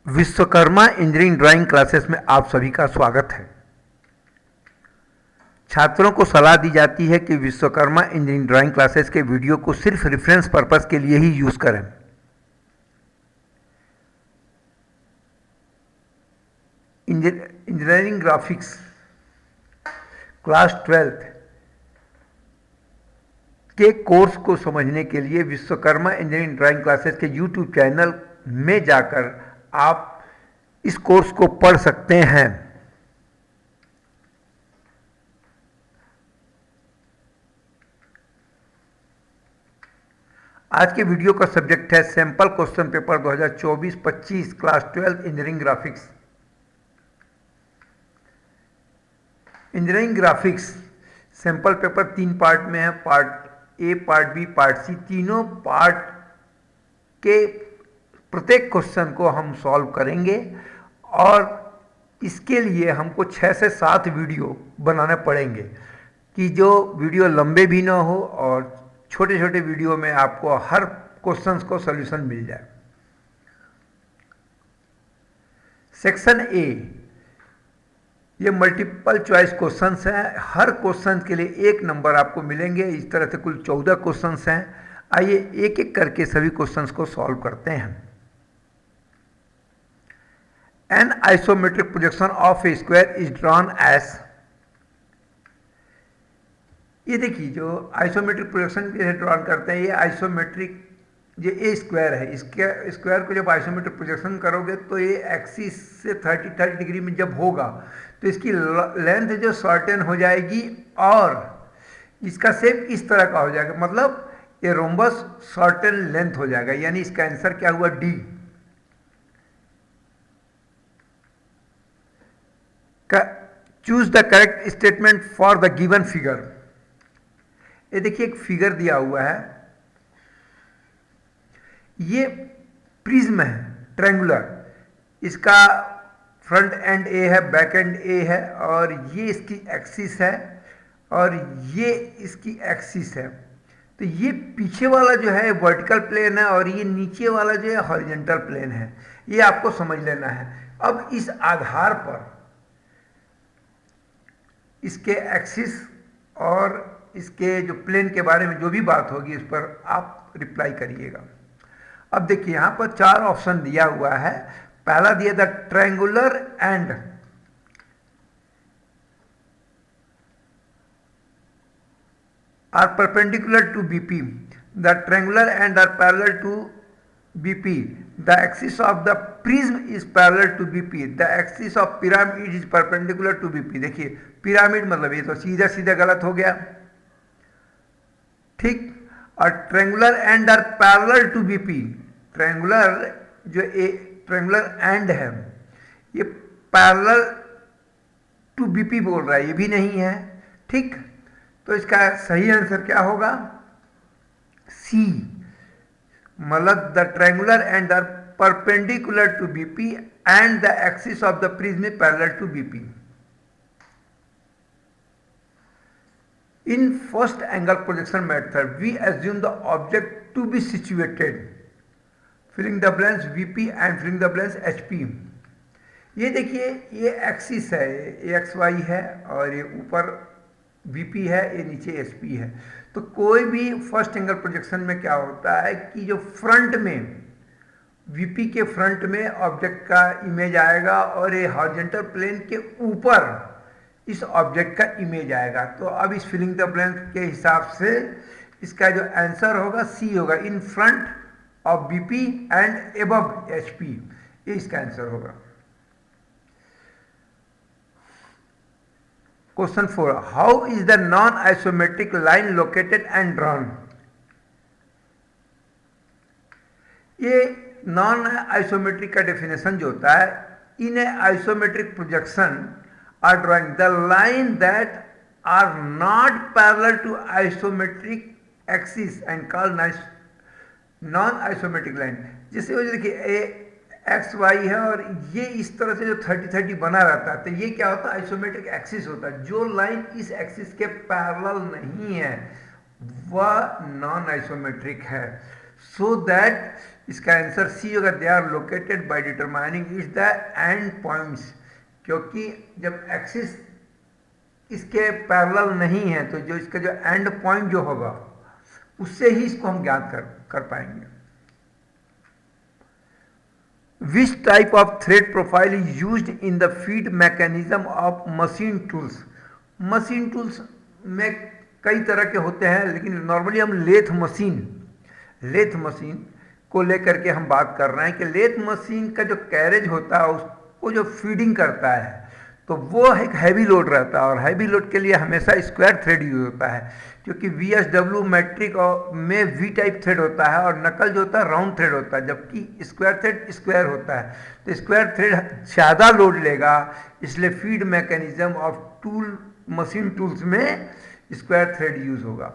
Vishwakarma engineering drawing classes में आप सभी का स्वागत है। छात्रों को सलाह दी जाती है कि विश्वकर्मा इंजीनियरिंग ड्राइंग क्लासेस के वीडियो को सिर्फ रेफरेंस पर्पस के लिए ही यूज करें। इंजीनियरिंग ग्राफिक्स क्लास 12 के कोर्स को समझने के लिए विश्वकर्मा इंजीनियरिंग ड्राइंग क्लासेस के यूट्यूब चैनल में जाकर आप इस कोर्स को पढ़ सकते हैं। आज के वीडियो का सब्जेक्ट है sample question paper 2024-25 class 12 engineering graphics. Engineering graphics sample paper 3 part में है, part A, part B, part C. तीनों पार्ट के प्रत्येक क्वेश्चन को हम सॉल्व करेंगे और इसके लिए हमको 6 से 7 वीडियो बनाने पड़ेंगे कि जो वीडियो लंबे भी ना हो और छोटे छोटे वीडियो में आपको हर क्वेश्चन को सॉल्यूशन मिल जाए। सेक्शन ए, ये मल्टीपल चॉइस क्वेश्चंस हैं। हर क्वेश्चन के लिए 1 नंबर आपको मिलेंगे। इस तरह से कुल 14 क्वेश्चंस हैं। आइए एक एक करके सभी क्वेश्चंस को सॉल्व करते हैं। An isometric projection of a square is drawn as. ये देखिए, जो आइसोमेट्रिक प्रोजेक्शन कैसे ड्रॉन करते हैं, ये आइसोमेट्रिक, ये ए स्क्वायर है। इसके स्क्वायर को जब आइसोमेट्रिक प्रोजेक्शन करोगे तो ये एक्सिस से 30 डिग्री में जब होगा तो इसकी लेंथ जो शॉर्टेन हो जाएगी और इसका शेप इस तरह का हो जाएगा, मतलब ये रोम्बस शॉर्टेन लेंथ हो जाएगा। यानी इसका आंसर क्या हुआ? D. Choose the correct statement for the given figure. ये देखिए, एक फिगर दिया हुआ है। ये प्रिज्म है ट्रायंगुलर। इसका फ्रंट एंड ए है, बैक एंड ए है और ये इसकी एक्सिस है और ये इसकी एक्सिस है। तो ये पीछे वाला जो है वर्टिकल प्लेन है और ये नीचे वाला जो है हॉरिजॉन्टल प्लेन है। ये आपको समझ लेना है। अब इस आधार पर इसके एक्सिस और इसके जो प्लेन के बारे में जो भी बात होगी उस पर आप रिप्लाई करिएगा। अब देखिए, यहां पर 4 ऑप्शन दिया हुआ है। पहला दिया the triangular end are perpendicular to BP. The triangular end are parallel to BP. The axis of the prism is parallel to BP. The axis of pyramid is perpendicular to BP. देखिए, pyramid मतलब ये तो सीधा सीधा गलत हो गया, ठीक। और triangular end are parallel to BP. Triangular जो ट्रायंगुलर एंड है ये पैरेलल टू बीपी बोल रहा है, ये भी नहीं है, ठीक। तो इसका सही आंसर क्या होगा? सी, मतलब the triangular end are perpendicular to BP and the axis of the prism parallel to BP. In first angle projection method, we assume the object to be situated, filling the blanks VP and filling the blanks HP. ये देखिए, ये axis है, ये XY है और ये ऊपर VP है, ये नीचे HP है। तो कोई भी फर्स्ट एंगल प्रोजेक्शन में क्या होता है कि जो फ्रंट में VP के फ्रंट में ऑब्जेक्ट का इमेज आएगा और ये हॉरिजॉन्टल प्लेन के ऊपर इस ऑब्जेक्ट का इमेज आएगा। तो अब इस फिलिंग द ब्लैंक के हिसाब से इसका जो आंसर होगा सी होगा, in front of BP and above HP. ये इसका आंसर होगा। Question 4, how is the non isometric line located and drawn. ये नॉन आइसोमेट्रिक का डेफिनेशन जो होता है, in a isometric projection are drawing the line that are not parallel to isometric axis and called non-isometric line। जैसे वो देखिए, ए x Y है और ये इस तरह से जो 30-30 बना रहता है, तो ये क्या होता है? आइसोमेट्रिक एक्सिस होता है। जो लाइन इस एक्सिस के पैरेलल नहीं है वह नॉन आइसोमेट्रिक है। सो दैट इसका आंसर सी होगा, they are located by determining its the end points, क्योंकि जब एक्सिस इसके पैरेलल नहीं है तो जो इसका जो एंड पॉइंट जो होगा उससे ही इसको हम ज्ञात कर पाएंगे। Which type of thread profile is used in the feed mechanism of machine tools. Machine tools में कई तरह के होते हैं, लेकिन नॉर्मली हम लेथ मशीन को लेकर के हम बात कर रहे हैं कि लेथ मशीन का जो कैरेज होता है उसको जो फीडिंग करता है तो वो एक हैवी लोड रहता है, और हैवी लोड के लिए हमेशा स्क्वायर थ्रेड यूज होता है, क्योंकि VSW मैट्रिक में वी टाइप थ्रेड होता है और नकल जो होता है राउंड थ्रेड होता है, जबकि स्क्वायर थ्रेड स्क्वायर होता है। तो स्क्वायर थ्रेड ज़्यादा लोड लेगा, इसलिए feed mechanism of machine tools में स्क्वायर थ्रेड यूज होगा,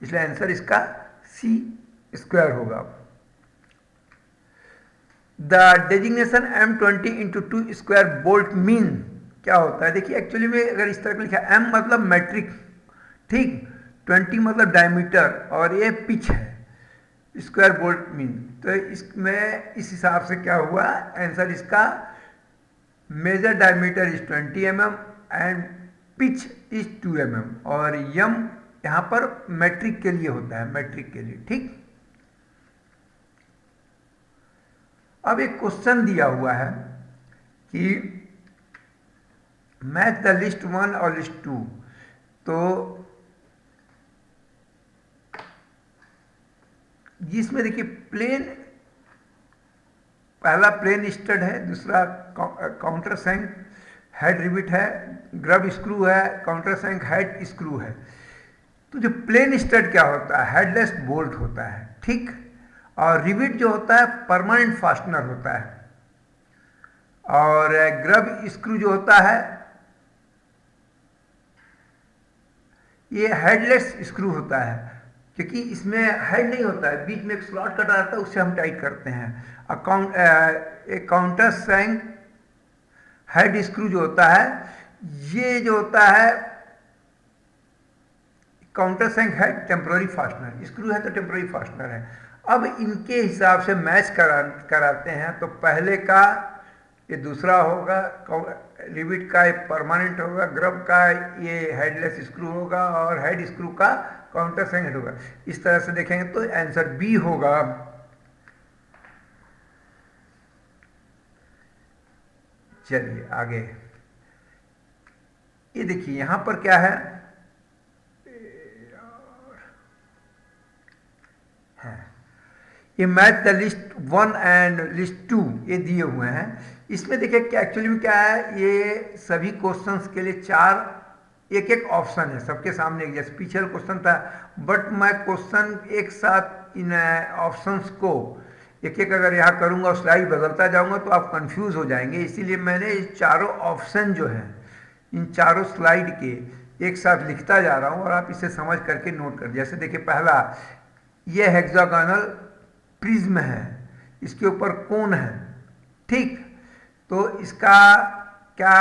इसलिए आंसर इसका सी स्क्वायर होगा। The designation M20/2 square bolt mean क्या होता है? देखिए एक्चुअली में अगर इस तरह लिखा है, M मतलब मैट्रिक, ठीक, 20 मतलब डायमीटर और ये पिच है, स्क्वायर बोल्ट मीन, तो इसमें इस हिसाब से क्या हुआ आंसर इसका, major diameter is 20 mm and pitch is 2 mm, और यम यहाँ पर मैट्रिक के लिए होता है, मैट्रिक के लिए, ठीक। अब एक क्वेश्चन दिया हुआ है कि मैच द लिस्ट 1 और लिस्ट 2, तो जिसमें देखिए प्लेन, पहला प्लेन स्टड है, दूसरा काउंटर सैंक हेड रिविट है, ग्रब स्क्रू है, काउंटर सैंक हेड स्क्रू है। तो जो प्लेन स्टड क्या होता है, हेडलेस बोल्ट होता है, ठीक, और रिविट जो होता है परमानेंट फास्टनर होता है, और ग्रब स्क्रू जो होता है ये हेडलेस स्क्रू होता है, क्योंकि इसमें हेड नहीं होता है, बीच में एक स्लॉट कटा रहता है, उससे हम टाइट करते हैं। एक काउंटर सैंक हेड स्क्रू जो होता है, ये जो होता है counter sunk head temporary fastener, screw है तो टेम्पोररी फास्टनर है। अब इनके हिसाब से मैच कराते हैं, तो पहले का ये दूसरा होगा, रिविट का ये परमानेंट होगा, ग्रब का ये हेडलेस स्क्रू होगा, और हेड स्क्रू का काउंटर सैंक हेड होगा। इस तरह से देखेंगे तो आंसर बी होगा। चलिए आगे, ये देखिए यहां पर क्या है, ये match the list 1 and list 2 ये दिए हुए हैं। इसमें देखिए क्या एक्चुअली में क्या है, ये सभी क्वेश्चंस के लिए 4 एक ऑप्शन है सबके सामने, जैसे पीछे क्वेश्चन था, बट मैं क्वेश्चन एक साथ इन ऑप्शंस को एक अगर यहाँ करूँगा और स्लाइड बदलता जाऊँगा तो आप कंफ्यूज हो जाएंगे, इसीलिए मैंने ये चारों ऑप्शन जो हैं इन चारों स्लाइड के एक साथ लिखता जा रहा हूँ, और आप इसे समझ करके नोट कर। जैसे देखिए पहला, ये हेक्सागोनल प्रिज्म है, इसके ऊपर कोन है, ठीक, तो इसका क्या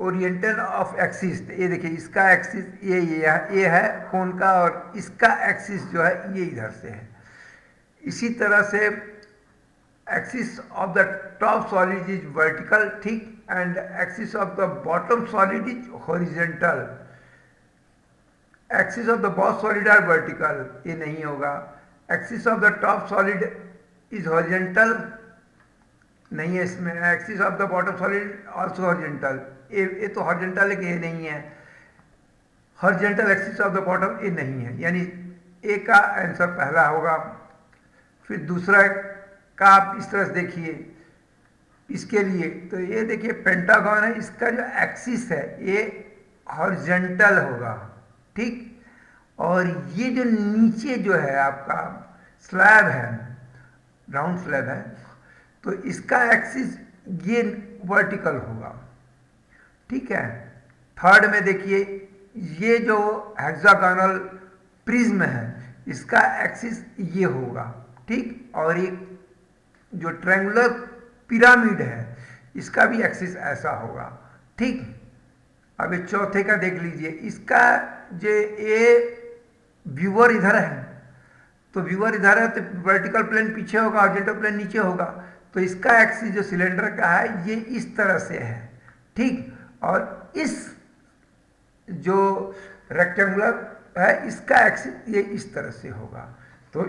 ओरिएंटल ऑफ एक्सिस, ये देखिए इसका एक्सिस ये है कोन का, और इसका एक्सिस जो है ये इधर से है। इसी तरह से axis of the top solid is vertical, ठीक, and axis of the bottom solid is horizontal. Axis of the bottom solid are vertical, ये नहीं होगा। Axis of the top solid is horizontal, नहीं है इसमें। Axis of the bottom solid also horizontal, ये तो horizontal है कि ये नहीं है। Horizontal axis of the bottom ये नहीं है, यानी ए का आंसर पहला होगा। फिर दूसरा का आप इस तरह से देखिए, इसके लिए तो ये देखिए पेंटागन है, इसका जो एक्सिस है ये हॉरिजॉन्टल होगा, ठीक, और ये जो नीचे जो है आपका स्लैब है, राउंड स्लैब है, तो इसका एक्सिस ये वर्टिकल होगा, ठीक है। थर्ड में देखिए ये जो हेक्सागोनल प्रिज्म है इसका एक्सिस ये होगा, ठीक, और ये जो ट्रायंगुलर पिरामिड है इसका भी एक्सिस ऐसा होगा, ठीक। अब ये चौथे का देख लीजिए, इसका जो ये व्यूअर इधर है तो व्यूअर इधर है तो वर्टिकल प्लेन पीछे होगा, हॉरिजॉन्टल प्लेन नीचे होगा। तो इसका एक्सिस जो सिलेंडर का है ये इस तरह से है, ठीक। और इस जो रेक्टेंगुलर है इसका एक्सिस ये इस तरह से होगा। तो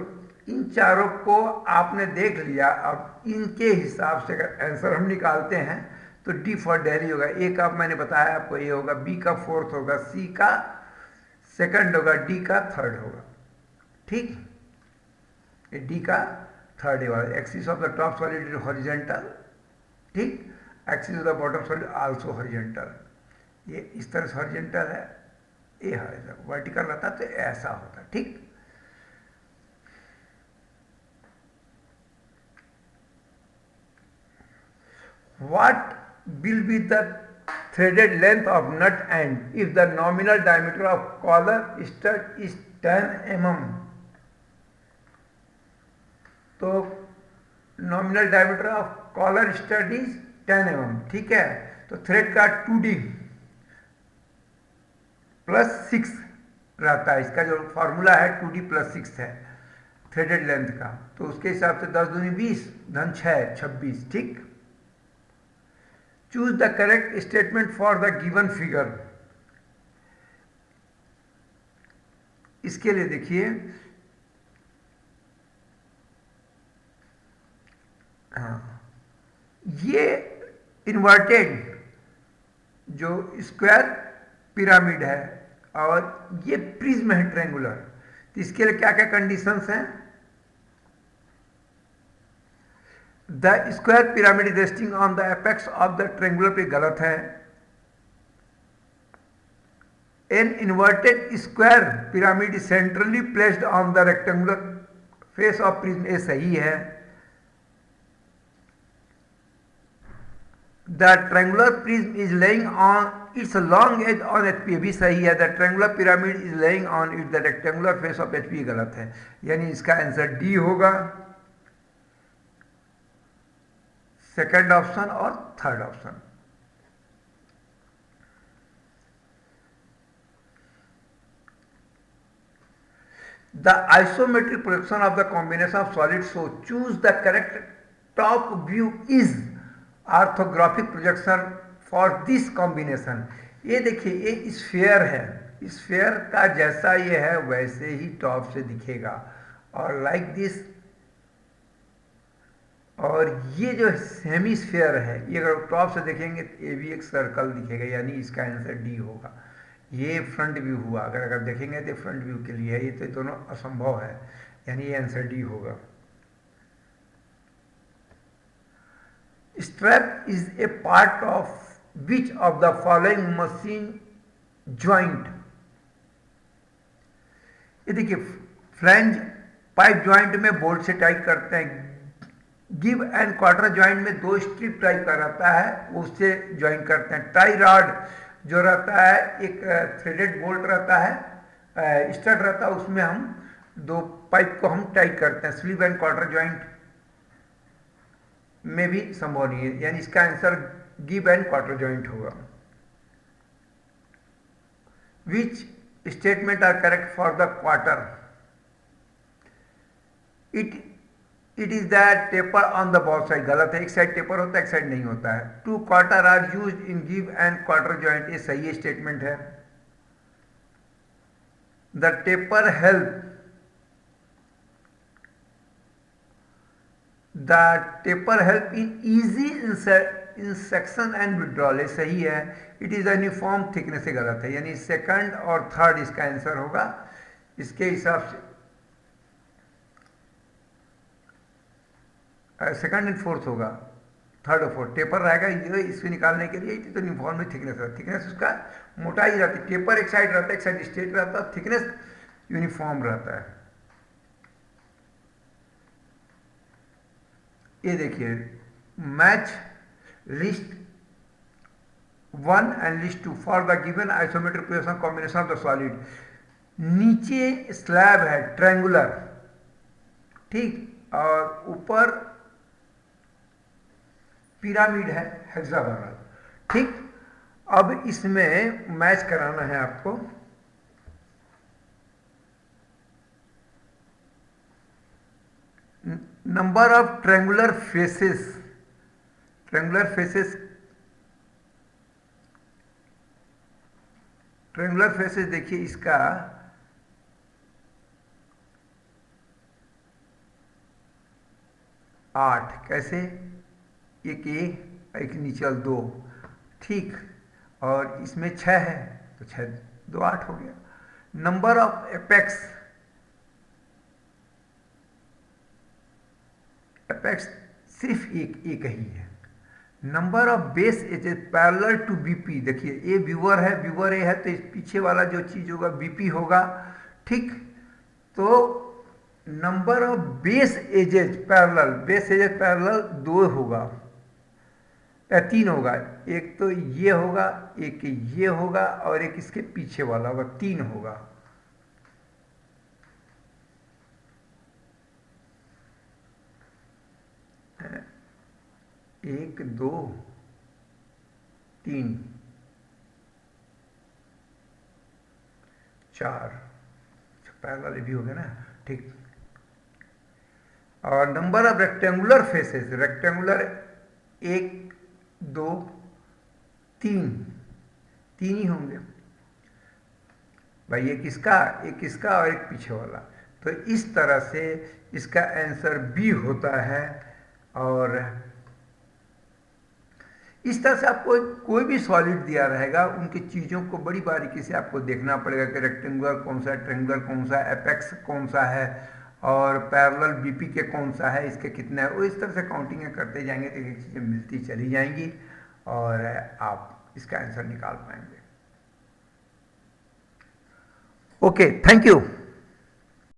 इन चारों को आपने देख लिया। अब इनके हिसाब से अगर आंसर हम निकालते हैं तो डी फॉर डेयरी होगा। ए का मैंने बताया आपको ये होगा, बी का फोर्थ होगा, सी का सेकंड होगा, डी का थर्ड होगा, ठीक। ये डी का थर्ड होगा। Axis of the top solid is horizontal, ठीक। Axis of the bottom solid also horizontal. ये इस तरह से हॉरिजॉन्टल है, ये है वर्टिकल रहता तो ऐसा होता, ठीक। What will be the threaded length of nut end if the nominal diameter of collar stud is 10 mm? तो nominal diameter of collar stud is 10 mm, ठीक है। तो थ्रेड का 2D प्लस 6 रहता है। इसका जो फॉर्मूला है 2D प्लस 6 है थ्रेडेड लेंथ का। तो उसके हिसाब से 10 दूनी 20 धन 6 26, ठीक। Choose the correct statement for the given figure. इसके लिए देखिए, हाँ, ये इन्वर्टेड जो स्क्वायर पिरामिड है और ये प्रिज्म है ट्रायंगुलर। तो इसके लिए क्या क्या कंडीशंस हैं? The square pyramid is resting on the apex of the triangular पे गलत है। An inverted square pyramid is centrally placed on the rectangular face of prism, ये सही है। The triangular prism is lying on its long edge on HP, भी सही है। The triangular pyramid is lying on it the rectangular face of HP, गलत है। यानी इसका आंसर डी होगा, सेकंड ऑप्शन और third option. The isometric projection of the combination of solid, so choose the correct top view is orthographic projection for this combination. ये देखिए, ये sphere है, स्फीयर का जैसा ये है वैसे ही टॉप से दिखेगा और लाइक दिस। और ये जो सेमी स्फीयर है ये अगर टॉप से देखेंगे तो ये भी एक सर्कल दिखेगा, यानी इसका आंसर डी होगा। ये फ्रंट व्यू हुआ, अगर देखेंगे तो फ्रंट व्यू के लिए ये तो दोनों असंभव है, यानी ये आंसर डी होगा। Strap is a part of which of the following machine joint. ये देखिए, फ्लैंज पाइप ज्वाइंट में बोल्ट से टाइट करते हैं। गिव एंड क्वार्टर ज्वाइंट में 2 स्ट्रिप टाइप का रहता है, उससे ज्वाइन करते हैं। टाई रॉड जो रहता है एक थ्रेडेड बोल्ट रहता है, स्टड रहता है, उसमें हम 2 पाइप को हम टाइट करते हैं। स्लीव एंड क्वार्टर ज्वाइंट में भी संभव नहीं है, यानी इसका आंसर गिव एंड क्वार्टर ज्वाइंट होगा। Which statement are correct for the cotter? It is that taper on the both side, गलत है। एक साइड टेपर होता है, एक साइड नहीं होता है। 2 क्वार्टर आर यूज्ड इन गिव एंड क्वार्टर ज्वाइंट, ये सही स्टेटमेंट है। The taper help in easy insertion and withdrawal, ये सही है। इट इज यूनिफॉर्म थिकनेस, से गलत है, यानी सेकंड और थर्ड इसका आंसर होगा। इसके हिसाब से सेकंड एंड फोर्थ होगा, थर्ड और फोर्थ टेपर रहेगा। ये इसको निकालने के लिए तो यूनिफॉर्म में थिकनेस है, थिकनेस उसका मोटाई रहती है। टेपर एक साइड रहता है, एक साइड स्ट्रेट रहता है, थिकनेस यूनिफॉर्म रहता है। ये देखिए, match list 1 and list 2 for the given isometric projection combination of the solid. नीचे स्लैब है ट्रायंगुलर, ठीक, और ऊपर पिरामिड है हेक्सागोनल, ठीक। अब इसमें मैच कराना है आपको। Number of triangular faces, triangular faces, triangular faces देखिए इसका 8, कैसे, एक ए एक नीचे 2, ठीक, और इसमें 6 है तो 6 2 8 हो गया। नंबर ऑफ एपेक्स, एपेक्स सिर्फ एक ही है। Number of base edges parallel to BP, देखिए ए व्यूअर है, व्यूअर ए है तो इस पीछे वाला जो चीज होगा बीपी होगा, ठीक। तो number of base edges parallel, base edges parallel 2 होगा या 3 होगा, एक तो ये होगा, एक ये होगा और एक इसके पीछे वाला होगा, 3 होगा। एक 2 3 4, पैरेलल भी हो गया ना, ठीक। और number of rectangular faces, rectangular 1 2 3, 3 ही होंगे भाई, एक इसका और एक पीछे वाला। तो इस तरह से इसका आंसर बी होता है। और इस तरह से आपको कोई भी सॉलिड दिया रहेगा, उनकी चीज़ों को बड़ी बारीकी से आपको देखना पड़ेगा कि रेक्टेंगुलर कौन सा है, ट्रायंगुलर कौन सा है, एपेक्स कौन सा है और पैरेलल बीपी के कौन सा है, इसके कितना है। वो इस तरह से काउंटिंग करते जाएंगे तो ये चीज़ें मिलती चली जाएंगी और आप इसका आंसर निकाल पाएंगे। Okay, thank you.